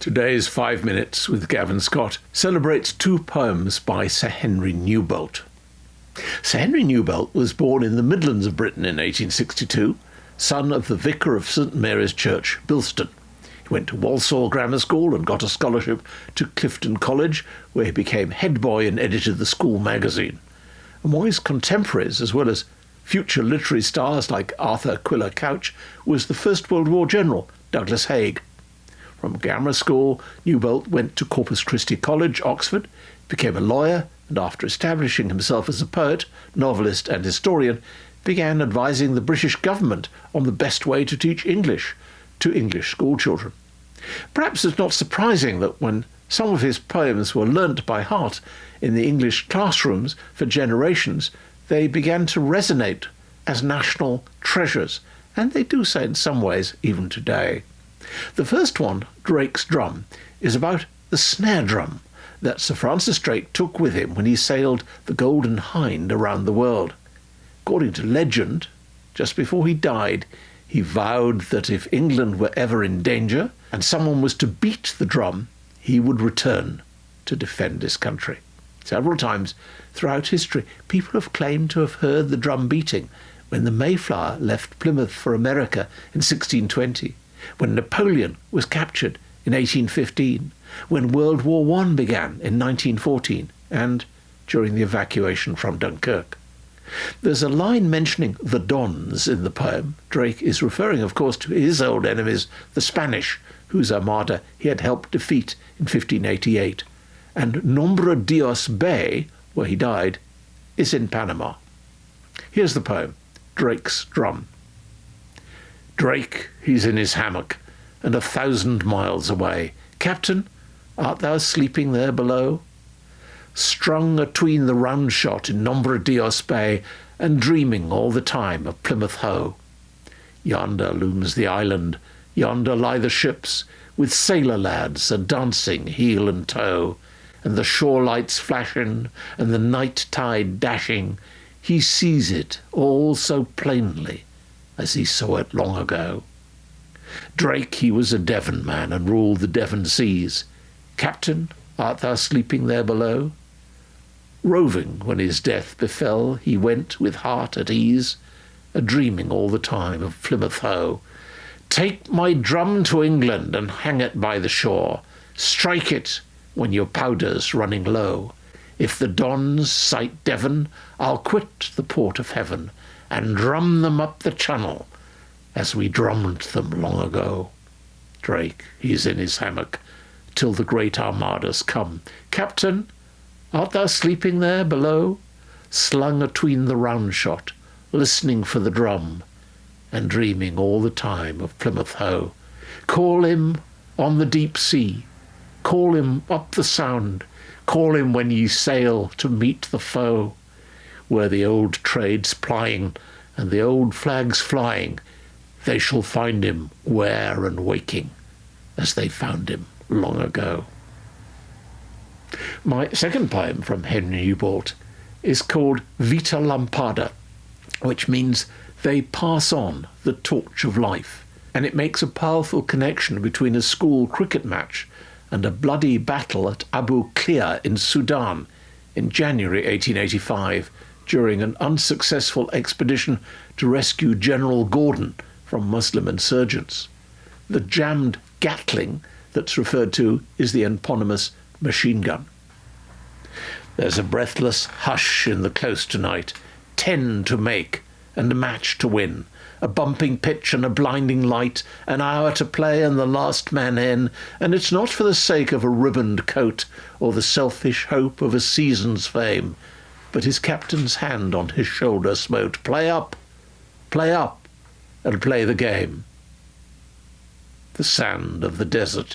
Today's 5 Minutes with Gavin Scott celebrates two poems by Sir Henry Newbolt. Sir Henry Newbolt was born in the Midlands of Britain in 1862, son of the vicar of St Mary's Church, Bilston. He went to Walsall Grammar School and got a scholarship to Clifton College, where he became head boy and edited the school magazine. Among his contemporaries, as well as future literary stars like Arthur Quiller Couch, was the First World War general Douglas Haig. From grammar school, Newbolt went to Corpus Christi College, Oxford, became a lawyer, and after establishing himself as a poet, novelist and historian, began advising the British government on the best way to teach English to English schoolchildren. Perhaps it's not surprising that when some of his poems were learnt by heart in the English classrooms for generations, they began to resonate as national treasures, and they do so in some ways even today. The first one, Drake's Drum, is about the snare drum that Sir Francis Drake took with him when he sailed the Golden Hind around the world. According to legend, just before he died, he vowed that if England were ever in danger and someone was to beat the drum, he would return to defend his country. Several times throughout history, people have claimed to have heard the drum beating when the Mayflower left Plymouth for America in 1620. When Napoleon was captured in 1815, when World War I began in 1914, and during the evacuation from Dunkirk. There's a line mentioning the Dons in the poem. Drake is referring, of course, to his old enemies, the Spanish, whose armada he had helped defeat in 1588. And Nombre Dios Bay, where he died, is in Panama. Here's the poem, Drake's Drum. Drake, he's in his hammock, and 1,000 miles away. Captain, art thou sleeping there below? Strung atween the round shot in Nombre Dios Bay, and dreaming all the time of Plymouth Hoe. Yonder looms the island, yonder lie the ships, with sailor lads a-dancing heel and toe, and the shore lights flashing, and the night tide dashing. He sees it all so plainly, as he saw it long ago. Drake, he was a Devon man, and ruled the Devon seas. Captain, art thou sleeping there below? Roving when his death befell, he went with heart at ease, a-dreaming all the time of Plymouth Hoe. Take my drum to England, and hang it by the shore. Strike it when your powder's running low. If the Dons sight Devon, I'll quit the port of heaven, and drum them up the channel, as we drummed them long ago. Drake, he's in his hammock, till the great armadas come. Captain, art thou sleeping there below, slung atween the round shot, listening for the drum, and dreaming all the time of Plymouth Hoe? Call him on the deep sea, call him up the sound, call him when ye sail to meet the foe, where the old trade's plying and the old flag's flying. They shall find him ware and waking, as they found him long ago. My second poem from Henry Newbolt is called Vita Lampada, which means they pass on the torch of life, and it makes a powerful connection between a school cricket match and a bloody battle at Abu Klea in Sudan in January 1885, during an unsuccessful expedition to rescue General Gordon from Muslim insurgents. The jammed Gatling that's referred to is the eponymous machine gun. There's a breathless hush in the close tonight, 10 to make and a match to win, a bumping pitch and a blinding light, an hour to play and the last man in, and it's not for the sake of a ribboned coat or the selfish hope of a season's fame, but his captain's hand on his shoulder smote, play up, and play the game. The sand of the desert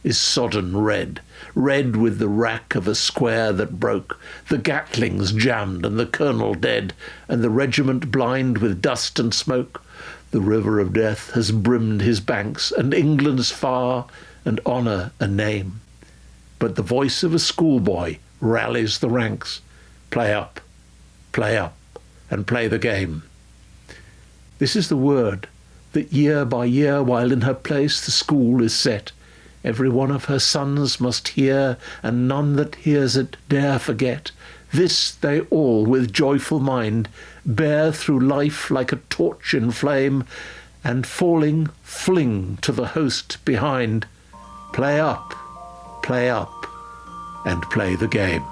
is sodden red, red with the rack of a square that broke, the Gatlings jammed and the colonel dead, and the regiment blind with dust and smoke. The river of death has brimmed his banks, and England's far, and honour a name. But the voice of a schoolboy rallies the ranks, play up, and play the game. This is the word that year by year, while in her place the school is set, Every one of her sons must hear, and none that hears it dare forget. This they all with joyful mind bear through life like a torch in flame, and falling fling to the host behind. Play up, and play the game.